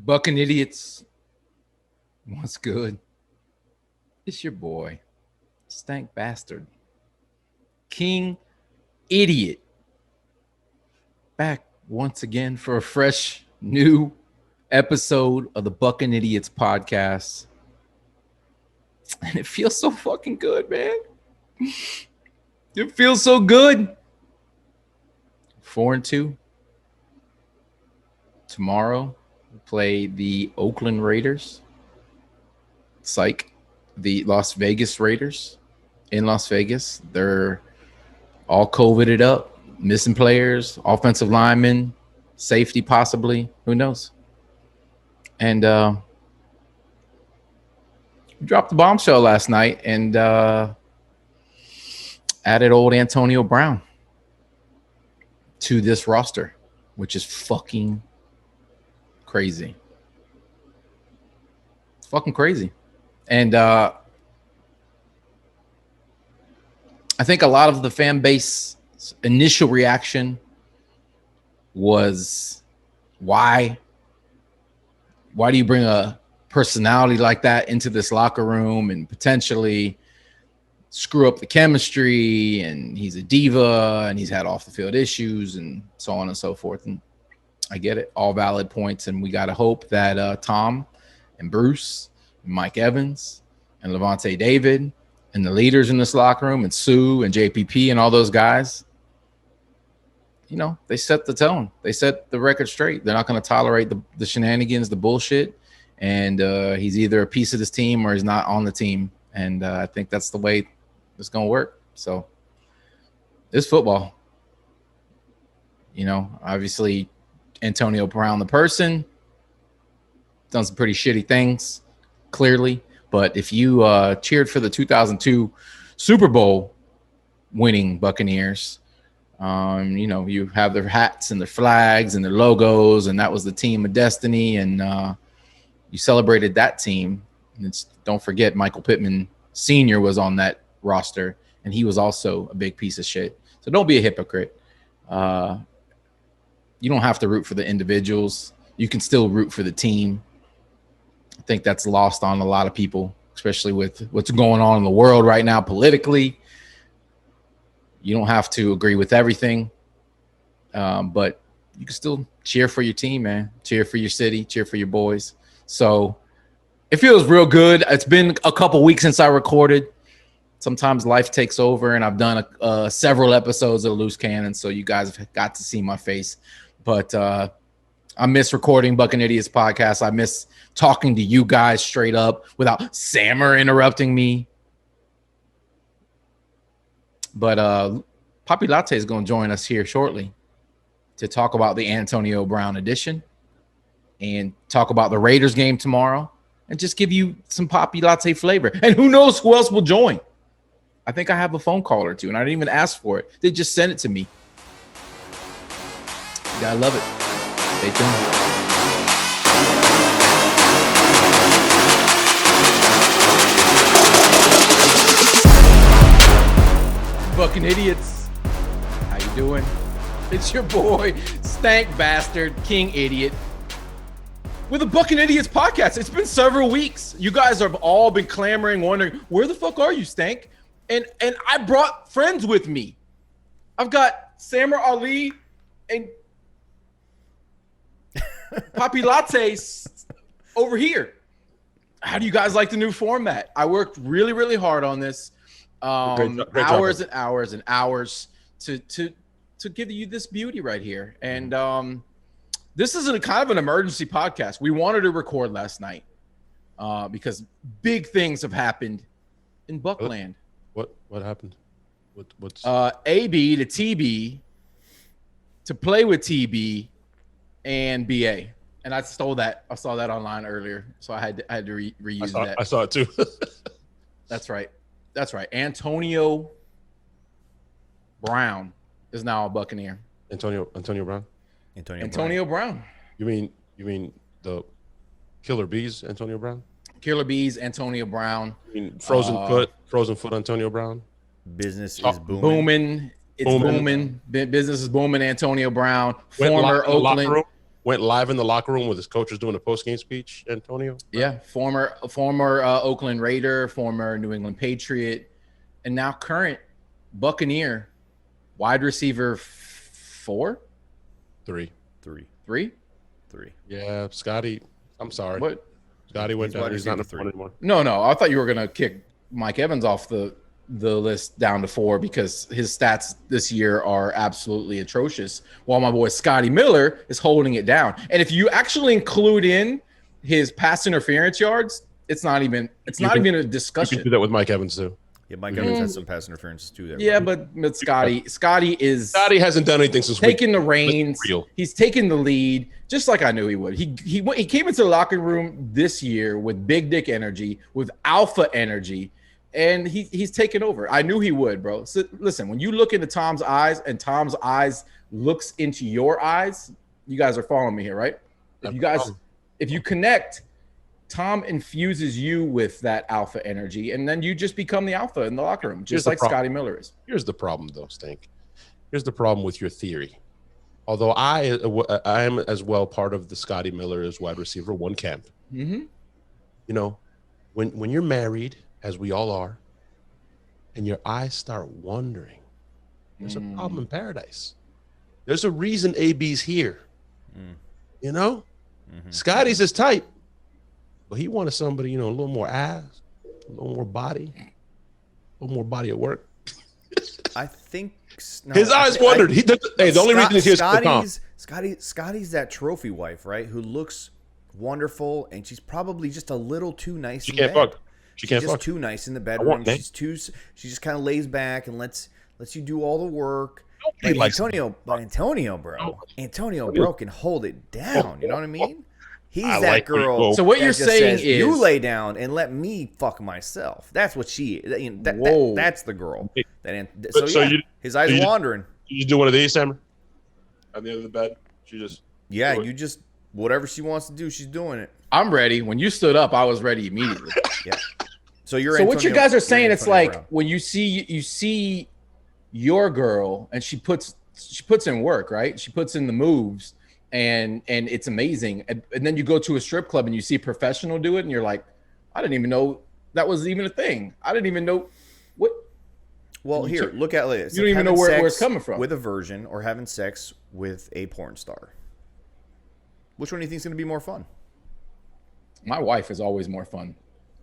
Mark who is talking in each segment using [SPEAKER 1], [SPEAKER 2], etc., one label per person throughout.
[SPEAKER 1] Buccanidiots, what's good? It's your boy, Stank Bastard, King Idiot, back once again for a fresh new episode of the Buccanidiots podcast. And it feels so fucking good, man. It feels so good. 4-2. Tomorrow, we play the Oakland Raiders. Psych. The Las Vegas Raiders in Las Vegas. They're all COVIDed up, missing players, offensive linemen, safety possibly. Who knows? And we dropped the bombshell last night and added old Antonio Brown to this roster, which is fucking crazy. It's fucking crazy. And I think a lot of the fan base initial reaction was, why do you bring a personality like that into this locker room and potentially screw up the chemistry? And he's a diva and he's had off the field issues and so on and so forth. And I get it, all valid points. And we got to hope that Tom and Bruce and Mike Evans and Levante David and the leaders in this locker room and Sue and JPP and all those guys, you know, they set the tone. They set the record straight. They're not going to tolerate the shenanigans, the bullshit. And he's either a piece of this team or he's not on the team. And I think that's the way it's going to work. So it's football. You know, obviously Antonio Brown, the person, done some pretty shitty things, clearly. But if you cheered for the 2002 Super Bowl winning Buccaneers, you know, you have their hats and their flags and their logos, and that was the team of destiny. And you celebrated that team. And don't forget, Michael Pittman Sr. was on that roster, and he was also a big piece of shit. So don't be a hypocrite. You don't have to root for the individuals. You can still root for the team. I think that's lost on a lot of people, especially with what's going on in the world right now politically. You don't have to agree with everything, but you can still cheer for your team, man. Cheer for your city, cheer for your boys. So it feels real good. It's been a couple weeks since I recorded. Sometimes life takes over, and I've done several episodes of Loose Cannon, so you guys have got to see my face. But I miss recording Buccanidiots podcast. I miss talking to you guys straight up without Sammer interrupting me. But Poppy Latte is going to join us here shortly to talk about the Antonio Brown edition and talk about the Raiders game tomorrow and just give you some Poppy Latte flavor. And who knows who else will join. I think I have a phone call or two, and I didn't even ask for it. They just sent it to me. You gotta love it. Stay tuned. Buccanidiots, how you doing? It's your boy, Stank Bastard, King Idiot, with the Buccanidiots podcast. It's been several weeks. You guys have all been clamoring, wondering, where the fuck are you, Stank? And I brought friends with me. I've got Sammer Ali and Poppy Lattes over here. How do you guys like the new format? I worked really, really hard on this. Great hours job. And hours and hours to give you this beauty right here. And this is kind of an emergency podcast. We wanted to record last night because big things have happened in Buckland.
[SPEAKER 2] What happened? What's
[SPEAKER 1] AB to TB to play with TB and BA. And I stole that. I saw that online earlier, so I had to reuse that.
[SPEAKER 2] I saw it too.
[SPEAKER 1] That's right. Antonio Brown is now a Buccaneer.
[SPEAKER 2] Antonio Brown.
[SPEAKER 1] Antonio Brown.
[SPEAKER 2] You mean the Killer Bees, Antonio Brown?
[SPEAKER 1] Killer Bees, Antonio Brown.
[SPEAKER 2] You mean frozen foot, Antonio Brown.
[SPEAKER 3] Business is booming.
[SPEAKER 1] It's booming. Business is booming. Antonio Brown, former Oakland.
[SPEAKER 2] went live in the locker room with his coaches doing a post-game speech, Antonio?
[SPEAKER 1] Yeah, former Oakland Raider, former New England Patriot, and now current Buccaneer, wide receiver 4?
[SPEAKER 2] Three. Yeah, Scotty. I'm sorry.
[SPEAKER 1] What?
[SPEAKER 2] Scotty went down. He's not in the anymore.
[SPEAKER 1] No. I thought you were gonna kick Mike Evans off the list down to 4 because his stats this year are absolutely atrocious, while my boy Scotty Miller is holding it down. And if you actually include in his pass interference yards, it's not even a discussion.
[SPEAKER 2] You can do that with Mike Evans too.
[SPEAKER 3] Yeah, Mike Evans has some pass interference too. There,
[SPEAKER 1] yeah, but Scotty
[SPEAKER 2] hasn't done anything since
[SPEAKER 1] taking the reins. He's taking the lead, just like I knew he would. He came into the locker room this year with big dick energy, with alpha energy, and he's taken over. I knew he would, bro. So listen, when you look into Tom's eyes and Tom's eyes looks into your eyes, you guys are following me here, right? If you connect, Tom infuses you with that alpha energy, and then you just become the alpha in the locker room, just like Scotty Miller is.
[SPEAKER 2] Here's the problem, though, Stink. Here's the problem with your theory. Although I am as well part of the Scotty Miller as wide receiver 1 camp.
[SPEAKER 1] Mm-hmm.
[SPEAKER 2] You know, when you're married, as we all are, and your eyes start wandering, there's a problem in paradise. There's a reason AB's here. You know, Scotty's his type. But he wanted somebody, a little more ass, a little more body at work.
[SPEAKER 3] I think
[SPEAKER 2] his eyes wandered. The only reason he's here is Tom.
[SPEAKER 3] Scotty's that trophy wife, right? Who looks wonderful, and she's probably just a little too nice.
[SPEAKER 2] She can't fuck.
[SPEAKER 3] She's just too nice in the bedroom. She just kind of lays back and lets you do all the work. But Antonio, bro, Antonio can hold it down. You know what I mean? He's that girl.
[SPEAKER 1] So what you're saying is
[SPEAKER 3] you lay down and let me fuck myself. That's what she is. That's the girl. His eyes are wandering.
[SPEAKER 2] You do one of these, Sammer? On the end of the bed?
[SPEAKER 3] You just whatever she wants to do, she's doing it.
[SPEAKER 1] I'm ready. When you stood up, I was ready immediately.
[SPEAKER 3] Yeah. So what
[SPEAKER 1] you guys are saying, it's like when you see your girl and she puts in work, right? She puts in the moves. And it's amazing. And then you go to a strip club and you see a professional do it, and you're like, I didn't even know that was even a thing. I didn't even know what.
[SPEAKER 3] Well, here, look at it.
[SPEAKER 1] You don't even know where it's coming from.
[SPEAKER 3] With a virgin or having sex with a porn star. Which one do you think is going to be more fun?
[SPEAKER 1] My wife is always more fun.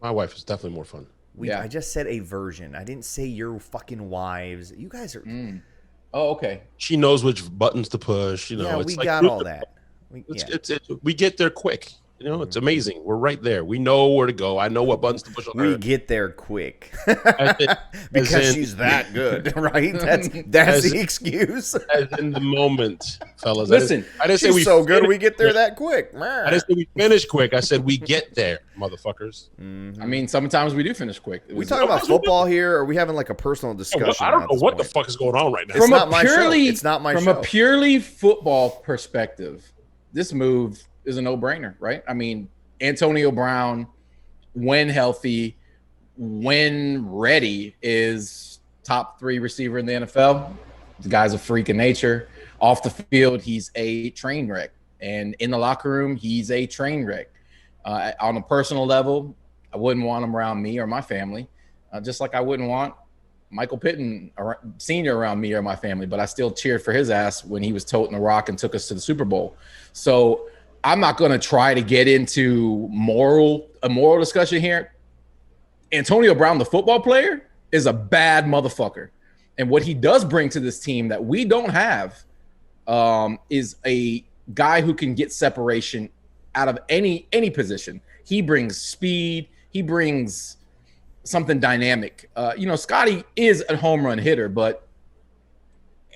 [SPEAKER 2] My wife is definitely more fun.
[SPEAKER 3] I just said a virgin. I didn't say your fucking wives. You guys are.
[SPEAKER 1] Oh, okay.
[SPEAKER 2] She knows which buttons to push.
[SPEAKER 3] We got all that.
[SPEAKER 2] We get there quick. It's amazing. We're right there. We know where to go. I know what buttons to push on her.
[SPEAKER 3] We get there quick because she's that good, right? That's the excuse.
[SPEAKER 2] As in the moment, fellas.
[SPEAKER 1] Listen,
[SPEAKER 3] I didn't say we so good. We get there that quick.
[SPEAKER 2] I didn't say we finish quick. I said we get there, motherfuckers.
[SPEAKER 1] I mean, sometimes we do finish quick.
[SPEAKER 3] We talking about football here, or are we having like a personal discussion?
[SPEAKER 2] I don't know what the fuck is going on right now.
[SPEAKER 3] It's not my show. It's not my show.
[SPEAKER 1] From a purely football perspective, this move is a no-brainer, right? I mean, Antonio Brown, when healthy, when ready, is top 3 receiver in the NFL. The guy's a freak of nature. Off the field, he's a train wreck. And in the locker room, he's a train wreck. On a personal level, I wouldn't want him around me or my family, just like I wouldn't want Michael Pittman Sr. around me or my family, but I still cheered for his ass when he was toting the rock and took us to the Super Bowl. So I'm not going to try to get into a moral discussion here. Antonio Brown, the football player, is a bad motherfucker. And what he does bring to this team that we don't have is a guy who can get separation out of any position. He brings speed. He brings something dynamic. Scotty is a home run hitter, but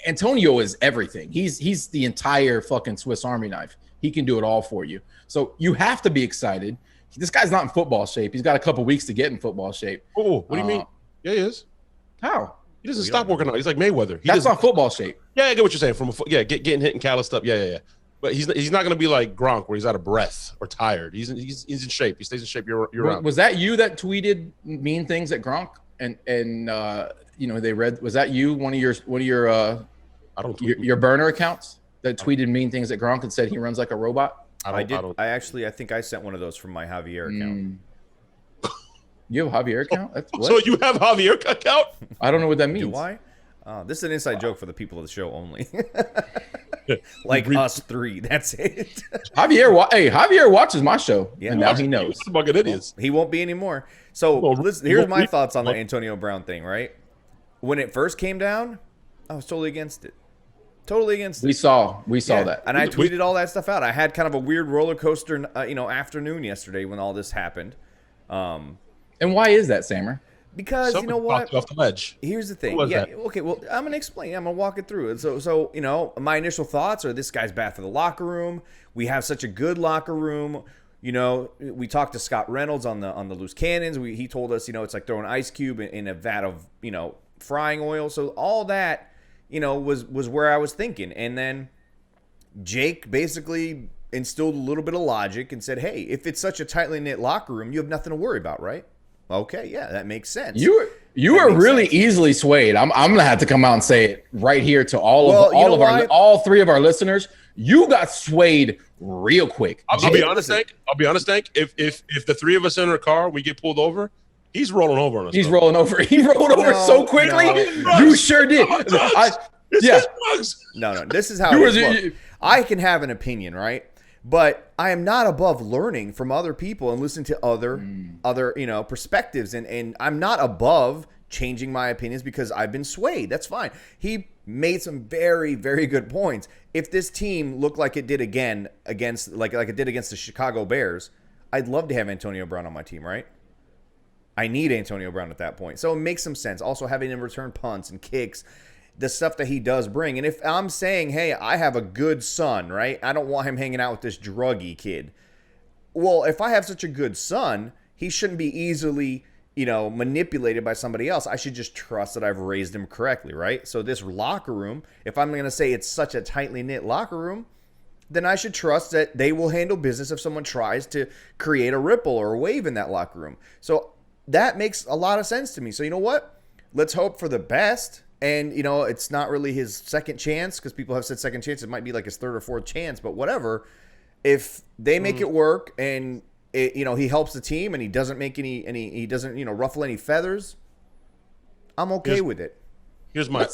[SPEAKER 1] Antonio is everything. He's the entire fucking Swiss Army knife. He can do it all for you. So you have to be excited. This guy's not in football shape. He's got a couple weeks to get in football shape.
[SPEAKER 2] Oh, what do you mean? Yeah, he is.
[SPEAKER 1] How?
[SPEAKER 2] He doesn't stop working out. He's like Mayweather.
[SPEAKER 1] That's not football shape.
[SPEAKER 2] Yeah, I get what you're saying. Getting hit and calloused up. Yeah. But he's not going to be like Gronk, where he's out of breath or tired. He's in shape. He stays in shape year round.
[SPEAKER 1] Was that you that tweeted mean things at Gronk? And they read? Was that you? One of your I don't tweet your burner accounts? that tweeted mean things at Gronk and said he runs like a robot?
[SPEAKER 3] I think I sent one of those from my Javier account.
[SPEAKER 1] You have a Javier account?
[SPEAKER 2] What? So you have Javier account?
[SPEAKER 1] I don't know what that means.
[SPEAKER 3] Do I? This is an inside joke for the people of the show only. Like us three. That's it.
[SPEAKER 1] Javier watches my show. Yeah, and now he knows.
[SPEAKER 2] Buccanidiots.
[SPEAKER 3] He won't be anymore. So listen, here's my thoughts on the Antonio Brown thing, right? When it first came down, I was totally against it. Totally against it.
[SPEAKER 1] We saw that.
[SPEAKER 3] And I tweeted all that stuff out. I had kind of a weird roller coaster, afternoon yesterday when all this happened.
[SPEAKER 1] And why is that, Sammer?
[SPEAKER 3] Because
[SPEAKER 2] Someone
[SPEAKER 3] you know what?
[SPEAKER 2] Off the ledge.
[SPEAKER 3] Here's the thing. Yeah. Okay. Well, I'm gonna explain. I'm gonna walk it through. So my initial thoughts are this guy's bad for the locker room. We have such a good locker room. We talked to Scott Reynolds on the loose cannons. He told us, it's like throwing an ice cube in a vat of frying oil. So all that was where I was thinking. And then Jake basically instilled a little bit of logic and said, hey, if it's such a tightly knit locker room, you have nothing to worry about, right? Okay, yeah, that makes sense.
[SPEAKER 1] You are really easily swayed. I'm gonna have to come out and say it right here to all three of our listeners. You got swayed real quick.
[SPEAKER 2] I'll be honest, Hank. If the three of us in our car, we get pulled over, he's rolling over on us.
[SPEAKER 1] He's rolling over. He rolled over so quickly. You sure did.
[SPEAKER 3] No. This is how it is. I can have an opinion, right? But I am not above learning from other people and listening to other perspectives. And I'm not above changing my opinions because I've been swayed. That's fine. He made some very, very good points. If this team looked like it did again against the Chicago Bears, I'd love to have Antonio Brown on my team, right? I need Antonio Brown at that point. So it makes some sense. Also having him return punts and kicks, the stuff that he does bring. And if I'm saying, hey, I have a good son, right? I don't want him hanging out with this druggy kid. Well, if I have such a good son, he shouldn't be easily, manipulated by somebody else. I should just trust that I've raised him correctly, right? So this locker room, if I'm going to say it's such a tightly knit locker room, then I should trust that they will handle business if someone tries to create a ripple or a wave in that locker room. So that makes a lot of sense to me. So you know what? Let's hope for the best. And, it's not really his second chance because people have said second chance. It might be like his third or fourth chance, but whatever. If they make it work and, he helps the team and he doesn't make he doesn't, ruffle any feathers, I'm okay with it.
[SPEAKER 2] Here's my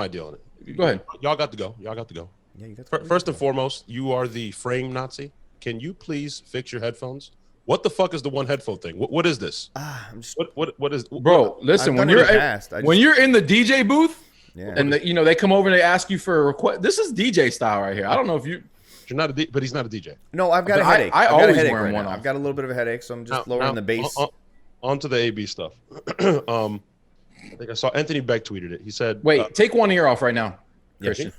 [SPEAKER 2] deal on it.
[SPEAKER 1] Go ahead.
[SPEAKER 2] Y'all got to go. Yeah, you got to go. First and foremost, you are the frame Nazi. Can you please fix your headphones? What the fuck is the one headphone thing? What is this? What is?
[SPEAKER 1] Bro, listen. When you're in the DJ booth, and they come over and they ask you for a request. This is DJ style right here. I don't know if you're not
[SPEAKER 2] but he's not a DJ.
[SPEAKER 3] No, I've got a headache.
[SPEAKER 1] I always wear one.
[SPEAKER 3] I've got a little bit of a headache, so I'm just lowering the bass.
[SPEAKER 2] Onto the AB stuff. I think I saw Anthony Beck tweeted it. He said,
[SPEAKER 1] "Wait, take one ear off right now, Christian.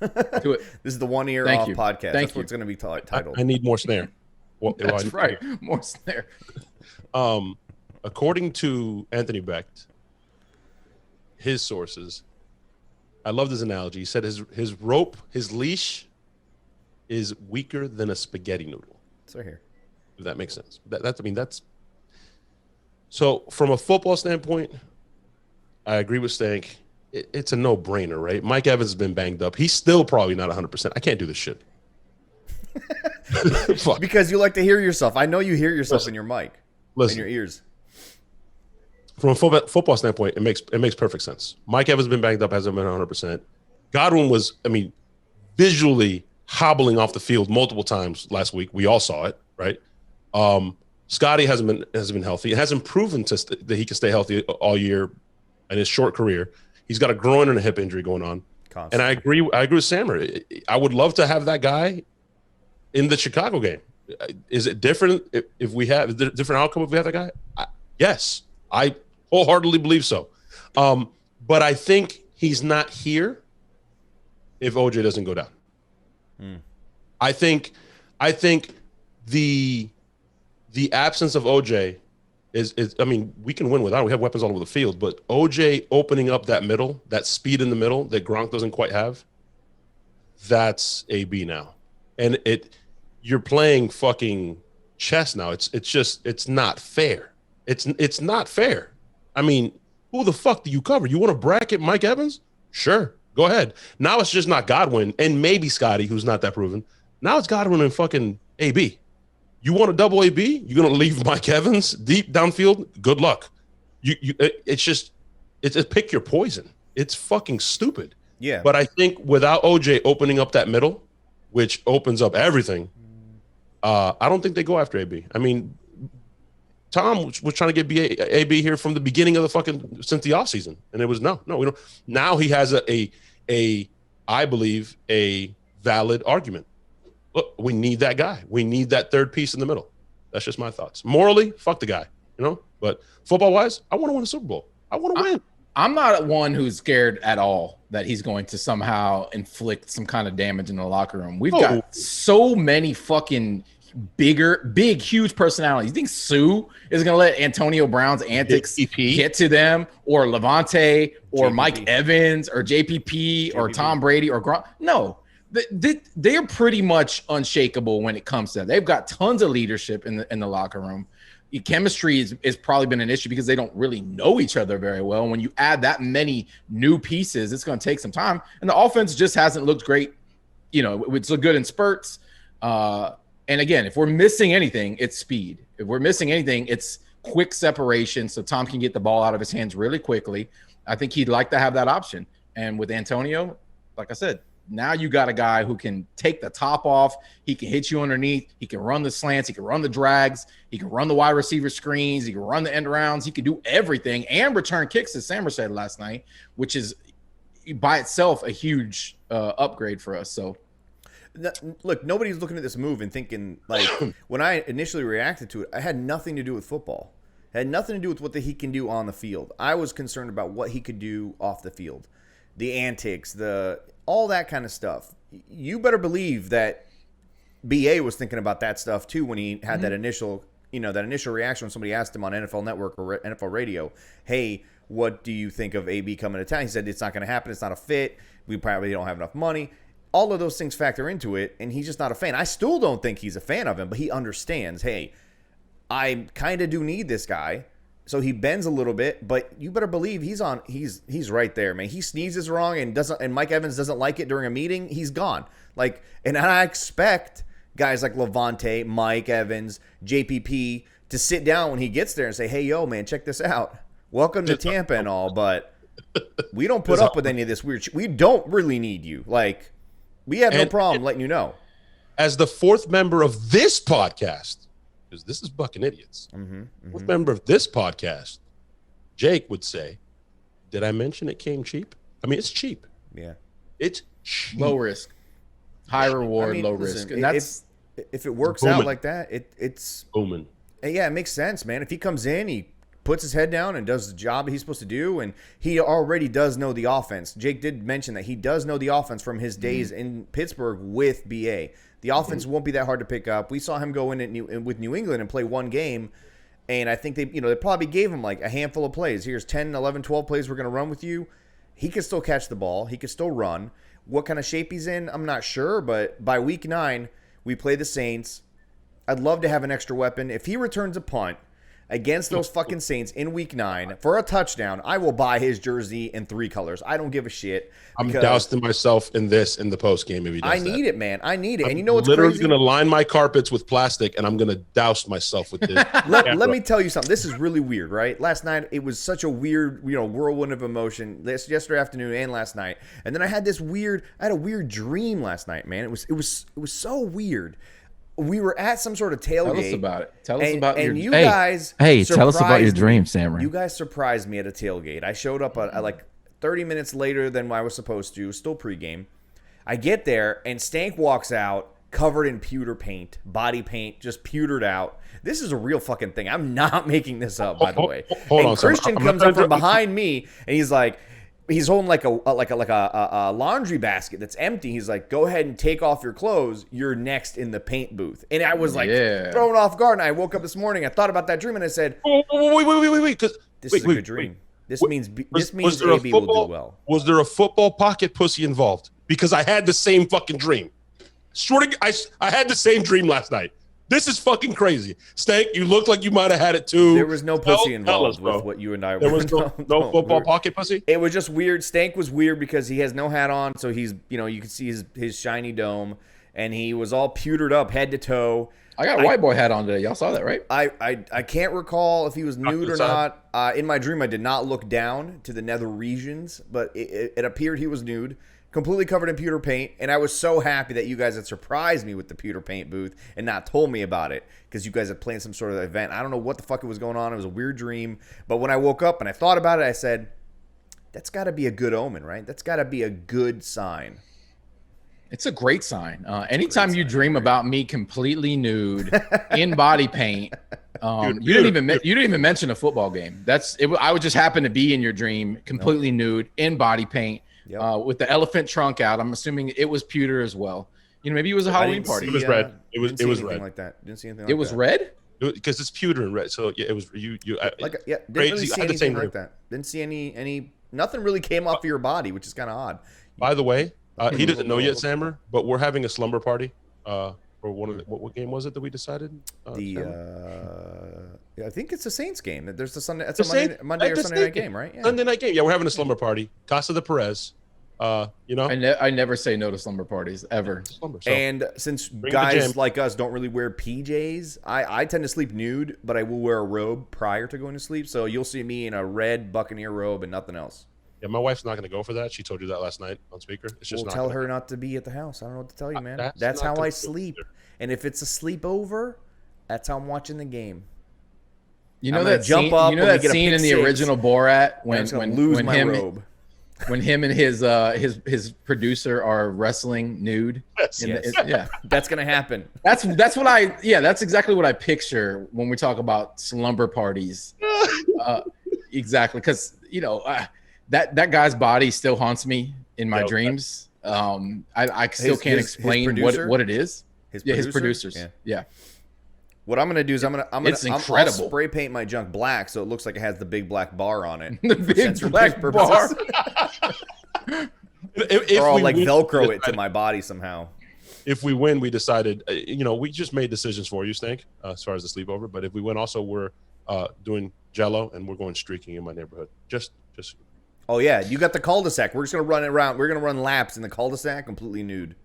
[SPEAKER 1] Do it.
[SPEAKER 3] This is the one ear off podcast. That's what it's going to be titled.
[SPEAKER 2] I need more snare." Well,
[SPEAKER 1] that's right. More snare.
[SPEAKER 2] According to Anthony Beck, his sources, I love this analogy. He said his rope, his leash, is weaker than a spaghetti noodle.
[SPEAKER 3] It's right here.
[SPEAKER 2] If that makes sense. That's. So from a football standpoint, I agree with Stank. It's a no-brainer, right? Mike Evans has been banged up. He's still probably not 100%. I can't do this shit.
[SPEAKER 3] Because you like to hear yourself. I know you hear yourself in your mic, in your ears.
[SPEAKER 2] From a football standpoint, it makes perfect sense. Mike Evans has been banged up, hasn't been 100%. Godwin was, visually hobbling off the field multiple times last week. We all saw it, right? Scotty hasn't been healthy. It hasn't proven that he can stay healthy all year in his short career. He's got a groin and a hip injury going on. Constantly. And I agree with Sammer. I would love to have that guy in the Chicago game. Is it different if we have a different outcome if we have that guy? Yes, I wholeheartedly believe so. But I think he's not here if OJ doesn't go down. I think the absence of OJ is we can win without it. We have weapons all over the field, but OJ opening up that middle, that speed in the middle that Gronk doesn't quite have, that's AB now. And you're playing fucking chess now. It's not fair. It's not fair. Who the fuck do you cover? You want to bracket Mike Evans? Sure, Go ahead. Now it's just not Godwin and maybe Scotty, who's not that proven. Now it's Godwin and fucking AB. You want to double AB? You're gonna leave Mike Evans deep downfield? Good luck. It's pick your poison. It's fucking stupid.
[SPEAKER 3] Yeah.
[SPEAKER 2] But I think without OJ opening up that middle, which opens up everything, I don't think they go after AB. I mean, Tom was trying to get AB here from the beginning of the fucking since the offseason, and it was no, we don't. Now he has I believe a valid argument. Look, we need that guy. We need that third piece in the middle. That's just my thoughts. Morally, fuck the guy, But football-wise, I want to win a Super Bowl. I want to win.
[SPEAKER 1] I'm not one who's scared at all that he's going to somehow inflict some kind of damage in the locker room. We've got so many fucking big, huge personalities. You think Sue is going to let Antonio Brown's antics get to them, or Levante, or JPP. Mike Evans, or JPP, or Tom Brady, or Gronk? No. They're pretty much unshakable when it comes to that. They've got tons of leadership in the locker room. Chemistry is probably been an issue because they don't really know each other very well. When you add that many new pieces, it's going to take some time. And the offense just hasn't looked great. It's looked good in spurts. And again, if we're missing anything, it's speed. If we're missing anything, it's quick separation so Tom can get the ball out of his hands really quickly. I think he'd like to have that option. And with Antonio, like I said, now you got a guy who can take the top off. He can hit you underneath. He can run the slants. He can run the drags. He can run the wide receiver screens. He can run the end rounds. He can do everything and return kicks, as Sammer said last night, which is by itself a huge upgrade for us. So,
[SPEAKER 3] look, nobody's looking at this move and thinking, like, when I initially reacted to it, I had nothing to do with football. It had nothing to do with what he can do on the field. I was concerned about what he could do off the field, the antics, all that kind of stuff. You better believe that BA was thinking about that stuff too when he had that initial reaction when somebody asked him on NFL Network or NFL Radio, hey, what do you think of AB coming to town? He said, it's not going to happen. It's not a fit. We probably don't have enough money. All of those things factor into it, and he's just not a fan. I still don't think he's a fan of him, but he understands, hey, I kind of do need this guy. So he bends a little bit, but you better believe he's right there, man. He sneezes wrong and Mike Evans doesn't like it during a meeting, he's gone. And I expect guys like Levante, Mike Evans, JPP to sit down when he gets there and say, hey, yo, man, check this out. Welcome to Tampa and all, but we don't put up with any of this weird shit. We don't really need you. We have no problem letting you know.
[SPEAKER 2] As the fourth member of this podcast, because this is Buccanidiots. Fourth member of this podcast, Jake would say, did I mention it came cheap? I mean, it's cheap.
[SPEAKER 3] Yeah.
[SPEAKER 2] It's cheap.
[SPEAKER 1] Low risk. High reward, low risk. And that's
[SPEAKER 3] if it works out like that, it's
[SPEAKER 2] booming.
[SPEAKER 3] Yeah, it makes sense, man. If he comes in, he puts his head down and does the job he's supposed to do, and he already does know the offense. Jake did mention that he does know the offense from his days in Pittsburgh with BA. The offense won't be that hard to pick up. We saw him go in with New England and play one game, and I think they probably gave him like a handful of plays. Here's 10, 11, 12 plays we're going to run with you. He can still catch the ball. He can still run. What kind of shape he's in, I'm not sure, but by week 9, we play the Saints. I'd love to have an extra weapon. If he returns a punt against those fucking Saints in week 9 for a touchdown, I will buy his jersey in 3 colors. I don't give a shit.
[SPEAKER 2] I'm dousing myself in the post game if he does
[SPEAKER 3] I need it, man. I need it. And you know what's
[SPEAKER 2] literally
[SPEAKER 3] crazy?
[SPEAKER 2] going to line my carpets with plastic, and I'm going to douse myself with this.
[SPEAKER 3] Let me tell you something. This is really weird, right? Last night, it was such a weird, whirlwind of emotion. Yesterday afternoon and last night. And then I had a weird dream last night, man. It was so weird. We were at some sort of tailgate.
[SPEAKER 1] Tell us about it. Tell us about your
[SPEAKER 3] you guys.
[SPEAKER 1] Hey, tell us about your dream, Sam.
[SPEAKER 3] You guys surprised me at a tailgate. I showed up at like 30 minutes later than I was supposed to. Still pregame. I get there and Stank walks out covered in pewter paint, body paint, just pewtered out. This is a real fucking thing. I'm not making this up, by the way. Hold on, Christian comes up from behind me and he's like. He's holding like a laundry basket that's empty. He's like, go ahead and take off your clothes. You're next in the paint booth. And I was like thrown off guard. And I woke up this morning. I thought about that dream and I said,
[SPEAKER 2] wait.
[SPEAKER 3] This is a good dream. This means AB will do well.
[SPEAKER 2] Was there a football pocket pussy involved? Because I had the same fucking dream. I had the same dream last night. This is fucking crazy. Stank, you look like you might have had it too.
[SPEAKER 3] There was no pussy involved
[SPEAKER 2] bro.
[SPEAKER 3] with what you and I were.
[SPEAKER 2] There was no football pocket pussy?
[SPEAKER 3] It was just weird. Stank was weird because he has no hat on, so he's, you can see his shiny dome, and he was all pewtered up head to toe.
[SPEAKER 1] I got a white boy hat on today. Y'all saw that, right?
[SPEAKER 3] I can't recall if he was nude or not. In my dream, I did not look down to the nether regions, but it appeared he was nude, completely covered in pewter paint, and I was so happy that you guys had surprised me with the pewter paint booth and not told me about it because you guys had planned some sort of event. I don't know what the fuck was going on. It was a weird dream, but when I woke up and I thought about it, I said, that's got to be a good omen, right? That's got to be a good sign.
[SPEAKER 1] It's a great sign. Anytime you dream about me completely nude in body paint, you didn't even mention a football game. I would just happen to be in your dream completely nude in body paint with the elephant trunk out. I'm assuming it was pewter as well. Maybe it was a Halloween party.
[SPEAKER 2] It was red. It was red.
[SPEAKER 3] Like that. Didn't see anything.
[SPEAKER 1] It was red
[SPEAKER 2] because it's pewter and red. So yeah, it was you.
[SPEAKER 3] Didn't really see anything like that. Didn't see any. Nothing really came off of your body, which is kind of odd.
[SPEAKER 2] By the way. He doesn't know yet, Sammer, but we're having a slumber party for one of what game was it that we decided?
[SPEAKER 3] I think it's a Saints game. There's a Sunday. It's a Monday or Sunday night game, right? Yeah.
[SPEAKER 2] Sunday night game. Yeah, we're having a slumber party. Casa de Perez.
[SPEAKER 1] I never say no to slumber parties ever.
[SPEAKER 2] So
[SPEAKER 3] and since guys like us don't really wear PJs, I tend to sleep nude, but I will wear a robe prior to going to sleep. So you'll see me in a red Buccaneer robe and nothing else.
[SPEAKER 2] Yeah, my wife's not going to go for that. She told you that last night on speaker. It's just
[SPEAKER 3] tell her not to be at the house. I don't know what to tell you, man. That's how I sleep. And if it's a sleepover, that's how I'm watching the game.
[SPEAKER 1] You know that scene in the original Borat when him and his producer are wrestling nude.
[SPEAKER 3] Yes. That's gonna happen.
[SPEAKER 1] That's exactly what I picture when we talk about slumber parties. Exactly, because that guy's body still haunts me in my dreams. I still can't explain what it is. His producers. Yeah.
[SPEAKER 3] What I'm gonna do is I'm
[SPEAKER 1] it's incredible.
[SPEAKER 3] I'll spray paint my junk black so it looks like it has the big black bar on it.
[SPEAKER 1] The big black bar.
[SPEAKER 3] Or I'll Velcro it to my body somehow.
[SPEAKER 2] If we win, we decided. We just made decisions for you, Stank, as far as the sleepover. But if we win, also we're doing Jello and we're going streaking in my neighborhood. Just.
[SPEAKER 3] Oh yeah, you got the cul-de-sac. We're just gonna run it around. We're gonna run laps in the cul-de-sac, completely nude.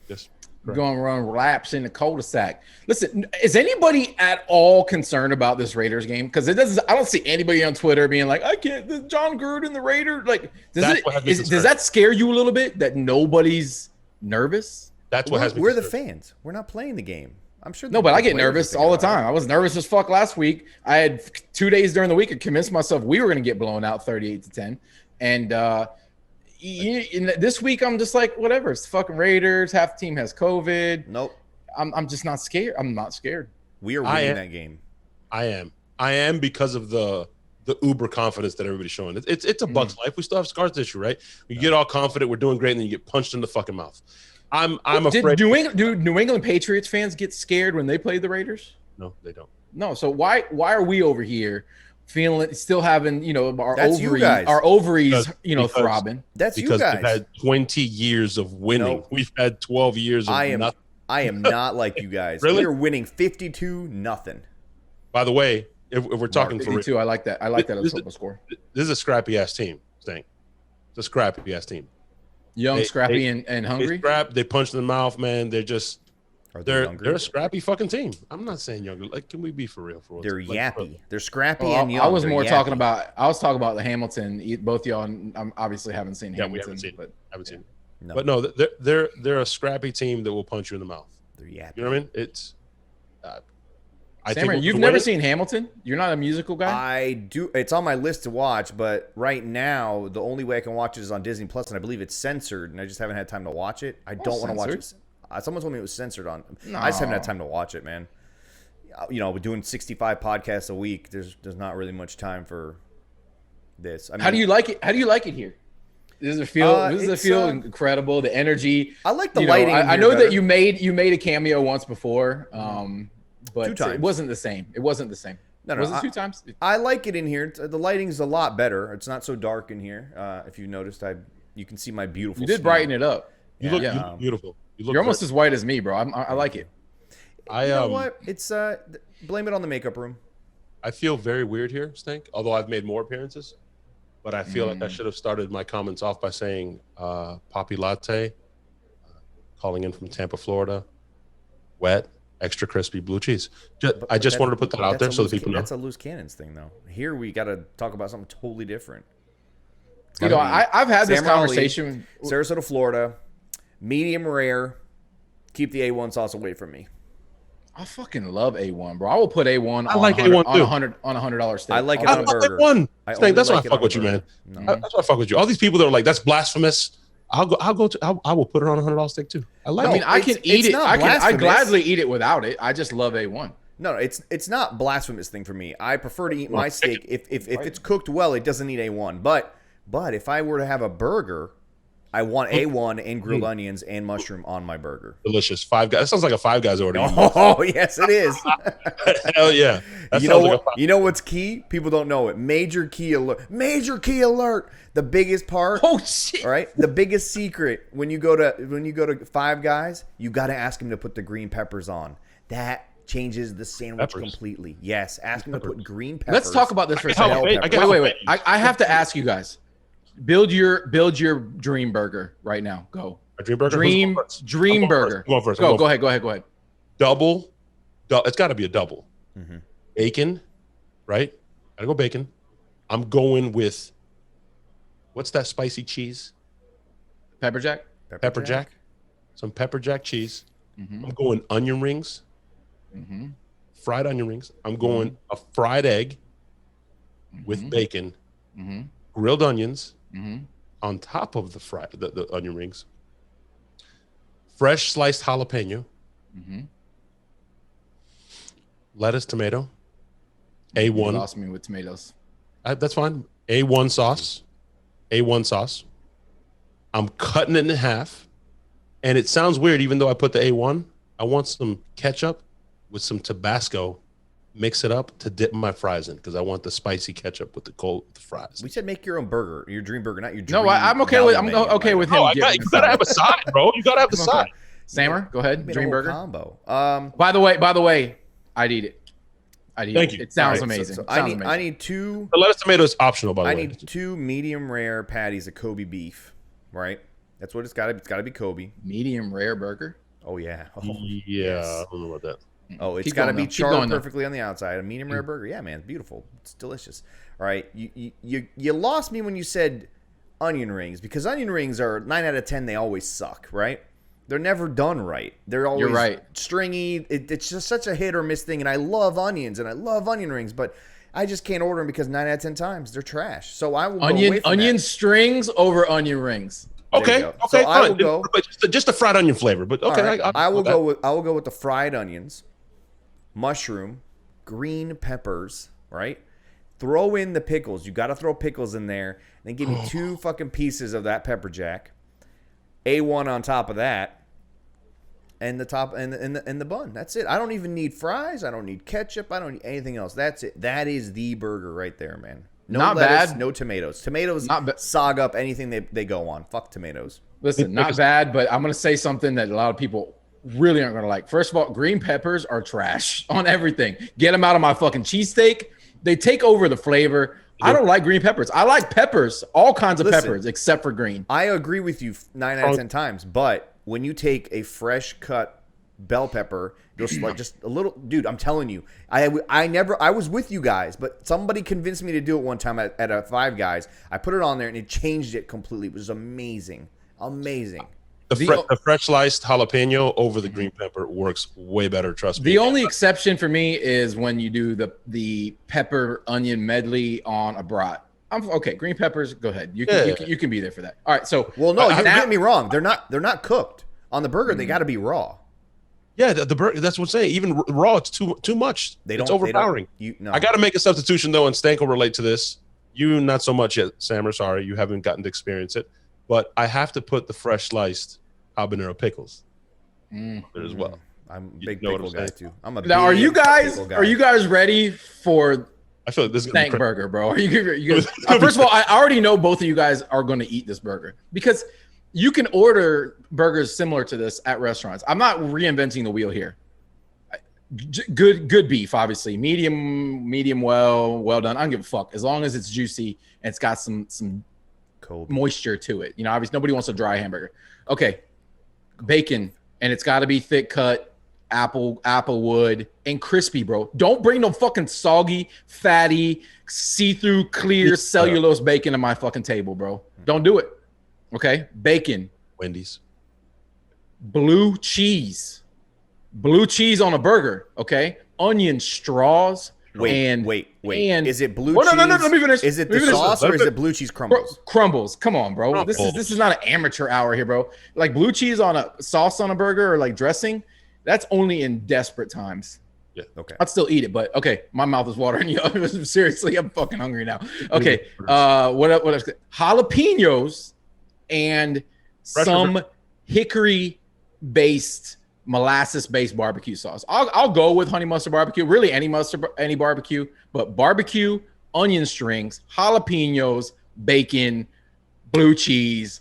[SPEAKER 2] Yes.
[SPEAKER 1] We're going to run laps in the cul-de-sac. Listen, is anybody at all concerned about this Raiders game? Because I don't see anybody on Twitter being like, I can't. John Gruden, the Raider. Like, does that scare you a little bit that nobody's nervous?
[SPEAKER 2] That's what has me.
[SPEAKER 3] We're the fans. We're not playing the game. I'm sure.
[SPEAKER 1] No, but I get nervous all the time. I was nervous as fuck last week. I had 2 days during the week to convince myself we were going to get blown out 38-10, and this week I'm just like, whatever. It's the fucking Raiders. Half the team has COVID.
[SPEAKER 3] Nope.
[SPEAKER 1] I'm just not scared. I'm not scared.
[SPEAKER 3] We are winning that game.
[SPEAKER 2] I am because of the uber confidence that everybody's showing. It's a Bucs life. We still have scar tissue, right? We get all confident, we're doing great, and then you get punched in the fucking mouth. I'm afraid. Do New England Patriots fans get scared when they play the Raiders? No, they don't.
[SPEAKER 1] No. So why are we over here feeling still having our ovaries throbbing?
[SPEAKER 3] That's you
[SPEAKER 2] because
[SPEAKER 3] guys.
[SPEAKER 2] We've had 20 years of winning. Nope. We've had 12 years of nothing.
[SPEAKER 3] I am not like you guys.
[SPEAKER 2] Really?
[SPEAKER 3] We're winning 52-0.
[SPEAKER 2] By the way, if we're talking
[SPEAKER 1] 52, I like that. I like that as a football score.
[SPEAKER 2] This is a scrappy ass team, Stank. It's a scrappy ass team.
[SPEAKER 1] Young, scrappy, and hungry.
[SPEAKER 2] They punch in the mouth, man. They're just they're a scrappy fucking team. I'm not saying younger. Like, can we be for real?
[SPEAKER 3] They're yappy. They're scrappy and young.
[SPEAKER 1] I was talking about the Hamilton. Both y'all obviously haven't seen Hamilton.
[SPEAKER 2] We haven't seen it. Haven't seen it.
[SPEAKER 3] No.
[SPEAKER 2] But no, they're a scrappy team that will punch you in the mouth.
[SPEAKER 3] They're yappy.
[SPEAKER 2] You know what I mean? It's.
[SPEAKER 1] Sammer, you've never seen Hamilton? You're not a musical guy?
[SPEAKER 3] I do. It's on my list to watch, but right now the only way I can watch it is on Disney Plus, and I believe it's censored, and I just haven't had time to watch it. I don't want to watch it. Someone told me it was censored on. No. I just haven't had time to watch it, man. We're doing 65 podcasts a week. There's not really much time for this. I mean,
[SPEAKER 1] how do you like it? How do you like it here? Does it feel incredible? The energy.
[SPEAKER 3] I like the lighting.
[SPEAKER 1] I know that you made a cameo once before. But
[SPEAKER 3] 2 times.
[SPEAKER 1] It wasn't the same. No, was it 2 times?
[SPEAKER 3] I like it in here. The lighting's a lot better. It's not so dark in here. If you noticed, you can see my beautiful.
[SPEAKER 1] You did brighten it up.
[SPEAKER 2] You look beautiful.
[SPEAKER 1] You're almost as white as me, bro. I like it.
[SPEAKER 3] You know what? It's blame it on the makeup room.
[SPEAKER 2] I feel very weird here, Stank, although I've made more appearances. But I feel like I should have started my comments off by saying Poppy Latte, calling in from Tampa, Florida, wet, extra crispy blue cheese. I just wanted to put that out there so that people know.
[SPEAKER 3] That's a loose cannons thing, though. Here we got to talk about something totally different.
[SPEAKER 1] You know, I've had this conversation.
[SPEAKER 3] Sarasota, Florida, medium rare. Keep the A1 sauce away from me.
[SPEAKER 1] I fucking love A1, bro. I will put A1
[SPEAKER 2] I like A1
[SPEAKER 1] on $100 steak.
[SPEAKER 3] I like it on a burger.
[SPEAKER 2] A1. Stank, that's why I fuck with you, man. That's why I fuck with you. All these people that are like, that's blasphemous. I will put it on a $100 steak too.
[SPEAKER 1] I can eat it. I gladly eat it without it. I just love A1.
[SPEAKER 3] No, it's not blasphemous thing for me. I prefer to eat my steak if it's cooked well. It doesn't need A1. But if I were to have a burger, I want A1 and grilled onions and mushroom on my burger.
[SPEAKER 2] Delicious. Five Guys. That sounds like a Five Guys order.
[SPEAKER 3] Oh yes, it is.
[SPEAKER 2] Hell yeah.
[SPEAKER 3] You know what's key? People don't know it. Major key alert. Major key alert. The biggest part.
[SPEAKER 1] Oh shit.
[SPEAKER 3] All right. The biggest secret when you go to Five Guys, you got to ask him to put the green peppers on. That changes the sandwich completely. Yes. Ask him to put green peppers.
[SPEAKER 1] Let's talk about this for a second. Wait. I have to ask you guys. Build your dream burger right now. Go.
[SPEAKER 2] A dream burger.
[SPEAKER 1] Dream burger.
[SPEAKER 2] Go first.
[SPEAKER 1] Go ahead.
[SPEAKER 2] Double. It's got to be a double. Mm-hmm. Bacon, right? Gotta go bacon. I'm going with what's that spicy cheese?
[SPEAKER 1] Pepper jack.
[SPEAKER 2] Pepper jack. Some pepper jack cheese. Mm-hmm. I'm going onion rings. Mm-hmm. Fried onion rings. I'm going a fried egg with bacon. Mm-hmm. Grilled onions on top of the onion rings, fresh sliced jalapeno, lettuce, tomato, A1.
[SPEAKER 1] You lost me with tomatoes.
[SPEAKER 2] That's fine. A1 sauce. I'm cutting it in half, and it sounds weird, even though I put the A1. I want some ketchup with some Tabasco. Mix it up to dip my fries in because I want the spicy ketchup with the fries.
[SPEAKER 3] We said make your own burger, your dream burger, not your dream.
[SPEAKER 1] No, I'm okay with him.
[SPEAKER 2] You gotta have a side, bro. You gotta have the side.
[SPEAKER 1] Sammer, go ahead. Dream burger
[SPEAKER 3] combo.
[SPEAKER 1] By the way, I'd eat it.
[SPEAKER 2] Thank you.
[SPEAKER 1] It sounds amazing.
[SPEAKER 3] So I need two.
[SPEAKER 2] The lettuce tomato is optional, by the way.
[SPEAKER 3] I need 2 medium rare patties of Kobe beef. Right. That's what it's got. It's got to be Kobe.
[SPEAKER 1] Medium rare burger.
[SPEAKER 3] Oh yeah.
[SPEAKER 2] Oh, yeah. Yes. I don't know about that.
[SPEAKER 3] Oh, it's got to be charred perfectly on the outside. A medium rare burger. Yeah, man, it's beautiful. It's delicious. All right, you lost me when you said onion rings because onion rings are 9 out of 10. They always suck, right? They're never done right. They're always stringy. It's just such a hit or miss thing. And I love onions and I love onion rings, but I just can't order them because 9 out of 10 times they're trash. So I will go away from
[SPEAKER 1] onion
[SPEAKER 3] that.
[SPEAKER 1] Strings over onion rings.
[SPEAKER 2] Okay.
[SPEAKER 3] So I will go
[SPEAKER 2] just a fried onion flavor, but okay.
[SPEAKER 3] Right. I will go with the fried onions. Mushroom, green peppers, right? Throw in the pickles. You got to throw pickles in there. And then give me 2 fucking pieces of that pepper jack. A1 on top of that. And the top and the bun. That's it. I don't even need fries. I don't need ketchup. I don't need anything else. That's it. That is the burger right there, man. No
[SPEAKER 1] not
[SPEAKER 3] lettuce,
[SPEAKER 1] bad.
[SPEAKER 3] No tomatoes. Tomatoes sog up anything they go on. Fuck tomatoes.
[SPEAKER 1] Listen, not bad, but I'm going to say something that a lot of people really aren't going to like. First of all, green peppers are trash on everything. Get them out of my fucking cheesesteak. They take over the flavor. I don't like green peppers. I like peppers, all kinds of peppers, except for green.
[SPEAKER 3] I agree with you 9 out of 10 times. But when you take a fresh cut bell pepper, just a little, dude, I'm telling you, I was with you guys, but somebody convinced me to do it one time at a Five Guys. I put it on there and it changed it completely. It was amazing. Amazing.
[SPEAKER 2] The fresh sliced jalapeno over the green pepper works way better. Trust me.
[SPEAKER 1] The only exception for me is when you do the pepper onion medley on a brat. I'm okay. Green peppers, go ahead. You can be there for that. All right. So
[SPEAKER 3] no, you get me wrong. They're not cooked on the burger. They got to be raw.
[SPEAKER 2] Yeah, the burger. That's what I'm saying. Even raw, it's too much. It's overpowering. I got to make a substitution though, and Stank will relate to this. You not so much yet, Sammer. Sorry, you haven't gotten to experience it. But I have to put the fresh sliced habanero pickles there as well.
[SPEAKER 3] I'm a big pickle guy too.
[SPEAKER 1] Now, are you guys ready for?
[SPEAKER 2] I feel like this is
[SPEAKER 1] Stank burger, bro. Are you guys, first of all, I already know both of you guys are going to eat this burger because you can order burgers similar to this at restaurants. I'm not reinventing the wheel here. Good beef, obviously. Medium well done. I don't give a fuck as long as it's juicy and it's got some
[SPEAKER 3] cold
[SPEAKER 1] moisture to it. You know, obviously nobody wants a dry hamburger. Okay, bacon, and it's got to be thick cut, applewood, and crispy, bro. Don't bring no fucking soggy, fatty, see-through, clear cellulose bacon to my fucking table, bro. Don't do it. Okay, bacon.
[SPEAKER 2] Wendy's.
[SPEAKER 1] Blue cheese on a burger, okay? Onion straws.
[SPEAKER 3] Wait.
[SPEAKER 1] And
[SPEAKER 3] is it blue
[SPEAKER 1] no,
[SPEAKER 3] cheese?
[SPEAKER 1] No, let me finish.
[SPEAKER 3] Is it the sauce or is it blue cheese crumbles?
[SPEAKER 1] Crumbles. Come on, bro.
[SPEAKER 2] Crumbles.
[SPEAKER 1] This is not an amateur hour here, bro. Like blue cheese on a sauce on a burger or like dressing, that's only in desperate times.
[SPEAKER 2] Yeah.
[SPEAKER 3] Okay.
[SPEAKER 1] I'd still eat it, but okay, my mouth is watering. Yo, seriously, I'm fucking hungry now. Okay, what else? Jalapenos and some hickory-based, molasses-based barbecue sauce. I'll go with honey mustard barbecue. Really, any barbecue, but barbecue, onion strings, jalapenos, bacon, blue cheese.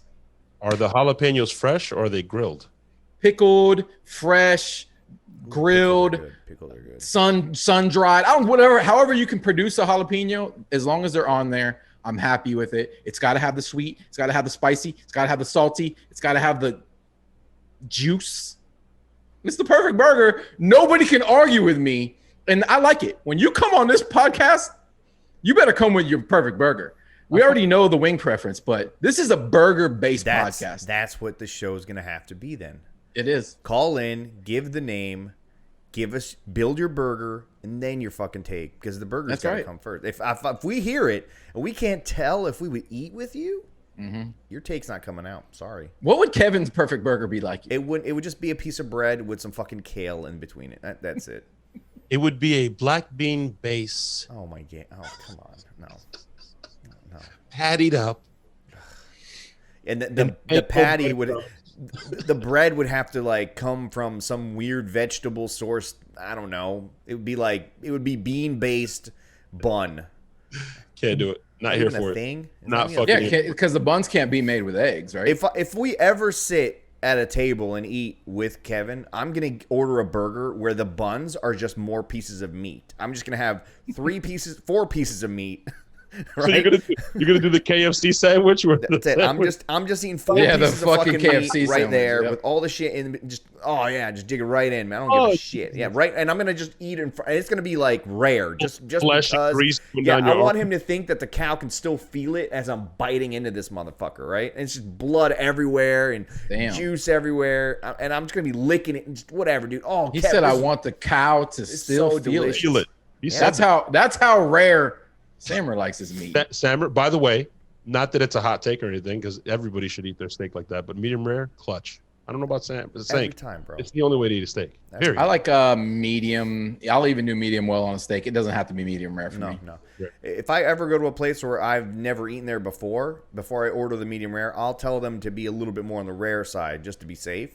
[SPEAKER 2] Are the jalapenos fresh or are they grilled?
[SPEAKER 1] Pickled, fresh, grilled,
[SPEAKER 3] Pickled are good.
[SPEAKER 1] sun dried. However you can produce a jalapeno, as long as they're on there, I'm happy with it. It's got to have the sweet. It's got to have the spicy. It's got to have the salty. It's got to have the juice. It's the perfect burger. Nobody can argue with me, and I like it. When you come on this podcast, you better come with your perfect burger. We already know the wing preference, but this is a burger-based podcast.
[SPEAKER 3] That's what the show is going to have to be then.
[SPEAKER 1] It is.
[SPEAKER 3] Call in, give the name, build your burger, and then your fucking take, because the burger's got to come first. If we hear it and we can't tell if we would eat with you, your take's not coming out. Sorry.
[SPEAKER 1] What would Kevin's perfect burger be like?
[SPEAKER 3] It would just be a piece of bread with some fucking kale in between it. That's it.
[SPEAKER 2] It would be a black bean base.
[SPEAKER 3] Oh my god! Oh come on, no.
[SPEAKER 2] Pattied up,
[SPEAKER 3] and the patty would. The bread would have to like come from some weird vegetable source. I don't know. It would be bean based bun.
[SPEAKER 2] Can't do it. Not here for
[SPEAKER 3] it.
[SPEAKER 2] Not fucking.
[SPEAKER 1] Yeah, because the buns can't be made with eggs, right?
[SPEAKER 3] If we ever sit at a table and eat with Kevin, I'm gonna order a burger where the buns are just more pieces of meat. I'm just gonna have 4 pieces of meat. Right?
[SPEAKER 2] So you're gonna do the KFC sandwich?
[SPEAKER 3] That's it. I'm just eating 4 pieces of fucking KFC meat right there with all the shit and just dig it right in, man. I don't give a shit. Yeah, right. And I'm gonna just eat it. And it's gonna be like rare, just
[SPEAKER 2] flesh
[SPEAKER 3] because.
[SPEAKER 2] Grease
[SPEAKER 3] I want him to think that the cow can still feel it as I'm biting into this motherfucker, right? And it's just blood everywhere and juice everywhere, and I'm just gonna be licking it and just whatever, dude. Oh,
[SPEAKER 1] he said I want the cow to still feel it.
[SPEAKER 2] Feel it.
[SPEAKER 1] That's how rare Sammer likes his meat.
[SPEAKER 2] Sammer, by the way, not that it's a hot take or anything, because everybody should eat their steak like that, but medium rare, clutch. I don't know about Sam, but
[SPEAKER 3] every time, bro.
[SPEAKER 2] It's the only way to eat a steak.
[SPEAKER 1] I like medium. I'll even do medium well on a steak. It doesn't have to be medium rare for me.
[SPEAKER 3] No. Right. If I ever go to a place where I've never eaten there before I order the medium rare, I'll tell them to be a little bit more on the rare side just to be safe.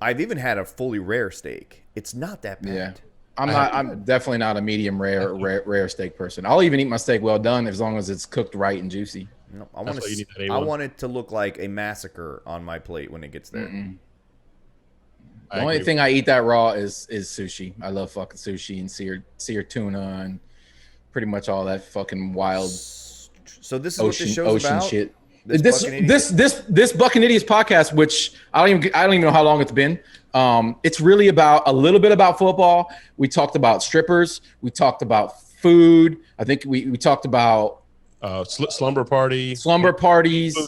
[SPEAKER 3] I've even had a fully rare steak. It's not that bad.
[SPEAKER 1] Yeah. I'm definitely not a medium rare steak person. I'll even eat my steak well done as long as it's cooked right and juicy.
[SPEAKER 3] No, I want it to look like a massacre on my plate when it gets there.
[SPEAKER 1] The only thing I eat that raw is sushi. I love fucking sushi and seared tuna and pretty much all that fucking wild.
[SPEAKER 3] So this is what this show's about.
[SPEAKER 1] Shit. This Buccanidiots podcast, which I don't even know how long it's been. It's really about a little bit about football. We talked about strippers. We talked about food. I think we talked about
[SPEAKER 2] slumber parties,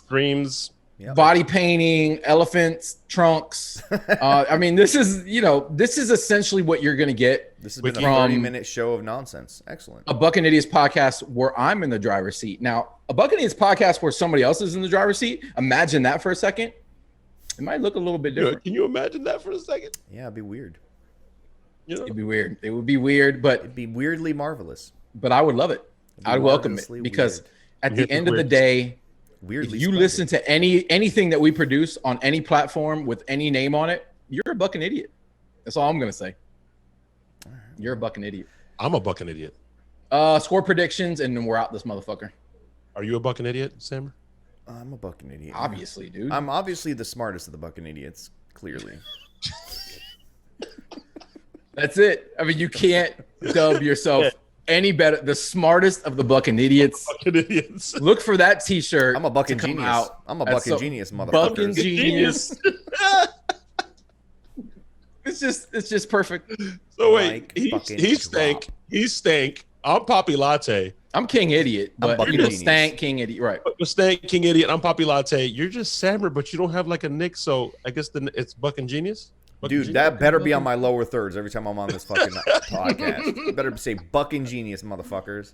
[SPEAKER 2] dreams,
[SPEAKER 1] body painting, elephants, trunks. I mean, this is essentially what you're gonna get.
[SPEAKER 3] This has been a 30-minute show of nonsense. Excellent.
[SPEAKER 1] A Buccanidiots podcast where I'm in the driver's seat. Now, a Buccanidiots podcast where somebody else is in the driver's seat. Imagine that for a second. It might look a little bit different.
[SPEAKER 2] Can you imagine that for a second?
[SPEAKER 3] Yeah, it'd be weird.
[SPEAKER 1] It'd be weird. It would be weird, but
[SPEAKER 3] it'd be weirdly marvelous.
[SPEAKER 1] But I would love it. I'd welcome it because at the end of the day, if you listen to anything that we produce on any platform with any name on it, you're a Buccanidiot. That's all I'm gonna say. You're a Buccanidiot.
[SPEAKER 2] I'm a Buccanidiot.
[SPEAKER 1] Score predictions, and then we're out this motherfucker.
[SPEAKER 2] Are you a Buccanidiot, Sam?
[SPEAKER 3] I'm a Buccanidiot.
[SPEAKER 1] Obviously, dude.
[SPEAKER 3] I'm obviously the smartest of the Buccanidiots, clearly.
[SPEAKER 1] That's it. I mean, you can't dub yourself any better. The smartest of the Buccanidiots.
[SPEAKER 2] Buccanidiots.
[SPEAKER 1] Look for that T-shirt.
[SPEAKER 3] I'm a Buccangenius. I'm a Buccangenius, motherfucker.
[SPEAKER 1] Buccangenius. It's just perfect.
[SPEAKER 2] So wait, he's stank. He's stank. I'm Poppy Latte.
[SPEAKER 1] I'm King Idiot, but Stank King Idiot, right?
[SPEAKER 2] Stank King Idiot. I'm Poppy Latte. You're just Sammer, but you don't have like a nick, so I guess it's Buccangenius.
[SPEAKER 3] Dude, that better be on my lower thirds every time I'm on this fucking podcast. Better say Buccangenius, motherfuckers,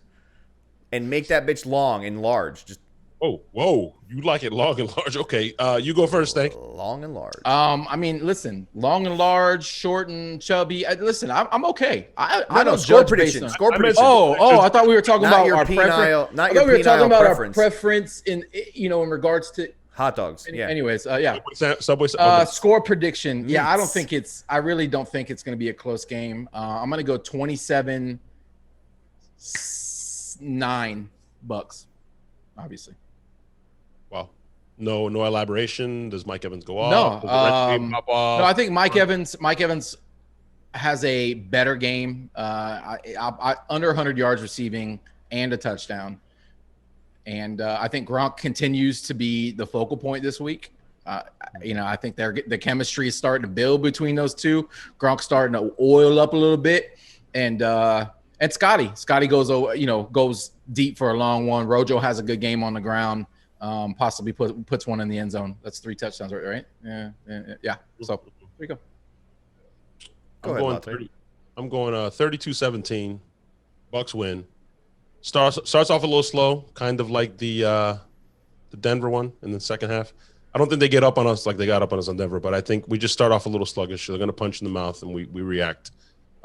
[SPEAKER 3] and make that bitch long and large. Just
[SPEAKER 2] whoa, you like it long and large? Okay, you go first, Stank.
[SPEAKER 3] Long and large.
[SPEAKER 1] I mean, listen, long and large, short and chubby. Listen, I'm okay. I don't
[SPEAKER 3] score
[SPEAKER 1] judge
[SPEAKER 3] prediction.
[SPEAKER 1] based on-
[SPEAKER 3] Score prediction.
[SPEAKER 1] Oh, I thought we were talking about our preference.
[SPEAKER 3] Not
[SPEAKER 1] I
[SPEAKER 3] your
[SPEAKER 1] thought we were talking about
[SPEAKER 3] preference.
[SPEAKER 1] our preference in in regards to
[SPEAKER 3] hot dogs. Yeah.
[SPEAKER 1] Anyways, yeah.
[SPEAKER 2] Subway.
[SPEAKER 1] Score prediction. Yeah, I really don't think it's going to be a close game. I'm going to go 27-9 Bucs, obviously.
[SPEAKER 2] Wow. No elaboration. Does Mike Evans go off?
[SPEAKER 1] No. No, I think Mike Evans has a better game. I under 100 yards receiving and a touchdown. And I think Gronk continues to be the focal point this week. I think the chemistry is starting to build between those two. Gronk's starting to oil up a little bit, and Scotty goes deep for a long one. Rojo has a good game on the ground. Possibly puts one in the end zone. That's 3 touchdowns, right? Yeah. So there you go.
[SPEAKER 2] I'm going 32-17. Bucs win. Starts off a little slow, kind of like the Denver one in the second half. I don't think they get up on us like they got up on us on Denver, but I think we just start off a little sluggish. They're going to punch in the mouth, and we react.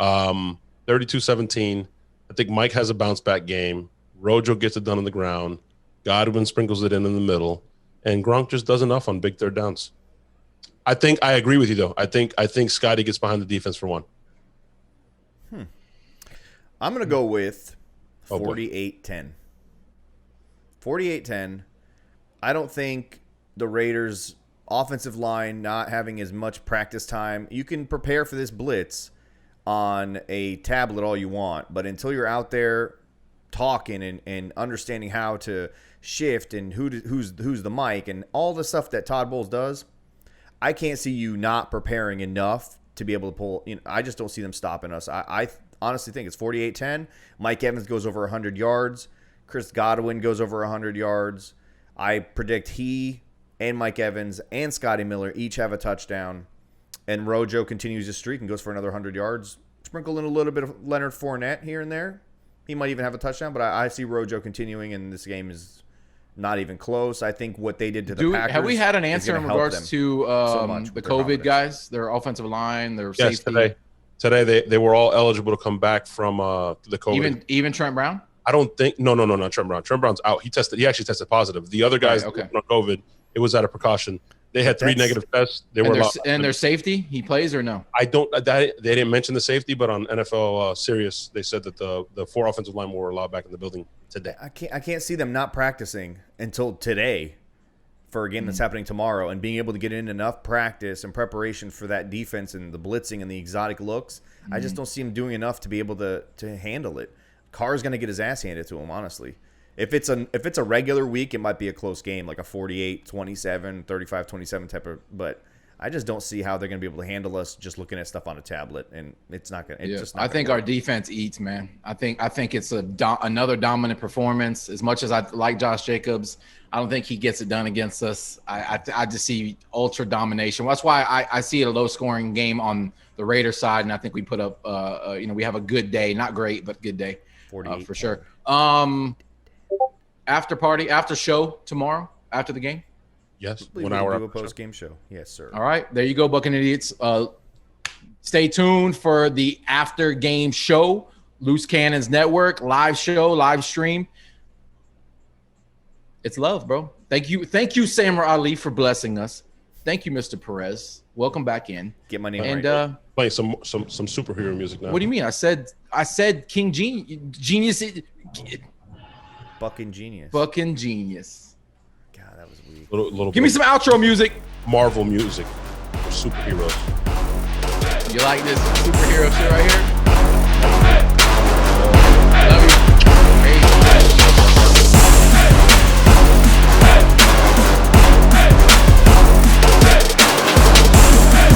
[SPEAKER 2] 32-17. I think Mike has a bounce-back game. Rojo gets it done on the ground. Godwin sprinkles it in the middle. And Gronk just does enough on big third downs. I agree with you, though. I think Scotty gets behind the defense for one.
[SPEAKER 3] I'm going to go with 48-10. 48-10. I don't think the Raiders' offensive line not having as much practice time. You can prepare for this blitz on a tablet all you want, but until you're out there talking and understanding how to shift and who's the mic and all the stuff that Todd Bowles does, I can't see you not preparing enough to be able to pull. I just don't see them stopping us. I honestly think it's 48-10. Mike Evans goes over 100 yards. Chris Godwin goes over 100 yards. I predict he and Mike Evans and Scotty Miller each have a touchdown. And Rojo continues his streak and goes for another 100 yards. Sprinkle in a little bit of Leonard Fournette here and there. He might even have a touchdown, but I see Rojo continuing, and this game is not even close. I think what they did to the Packers.
[SPEAKER 1] Have we had an answer in regards to the COVID guys, their offensive line, their safety?
[SPEAKER 2] Today they were all eligible to come back from the COVID.
[SPEAKER 1] Even Trent Brown?
[SPEAKER 2] I don't think not Trent Brown. Trent Brown's out. He actually tested positive. The other guys on COVID, it was out of precaution. They had 3 negative tests.
[SPEAKER 1] And their safety, he plays or no?
[SPEAKER 2] They didn't mention the safety, but on NFL Sirius, they said that the 4 offensive linemen were allowed back in the building today.
[SPEAKER 3] I can't see them not practicing until today for a game that's happening tomorrow, and being able to get in enough practice and preparation for that defense and the blitzing and the exotic looks. I just don't see him doing enough to be able to handle it. Carr's going to get his ass handed to him, honestly. If it's a regular week, it might be a close game, like a 48-27, 35-27 type of. But I just don't see how they're going to be able to handle us just looking at stuff on a tablet, and it's not going.
[SPEAKER 1] I think our defense eats, man. I think it's another dominant performance. As much as I like Josh Jacobs, I don't think he gets it done against us. I just see ultra domination. That's why I see a low scoring game on the Raiders side, and I think we put up. We have a good day, not great, but good day for sure. After show tomorrow after the game.
[SPEAKER 2] Yes,
[SPEAKER 3] 1 hour after post game show. Yes, sir.
[SPEAKER 1] All right, there you go, Buccanidiots. Stay tuned for the after game show, Loose Cannons Network live show, live stream. It's love, bro. Thank you, Samar Ali, for blessing us. Thank you, Mr. Perez. Welcome back in.
[SPEAKER 3] Get my name
[SPEAKER 1] and
[SPEAKER 2] play some superhero music now.
[SPEAKER 1] What do you mean? I said King Genius.
[SPEAKER 3] Buccangenius. God, that was weird.
[SPEAKER 1] Give me some outro music.
[SPEAKER 2] Marvel music for superheroes.
[SPEAKER 1] You like this superhero shit right here?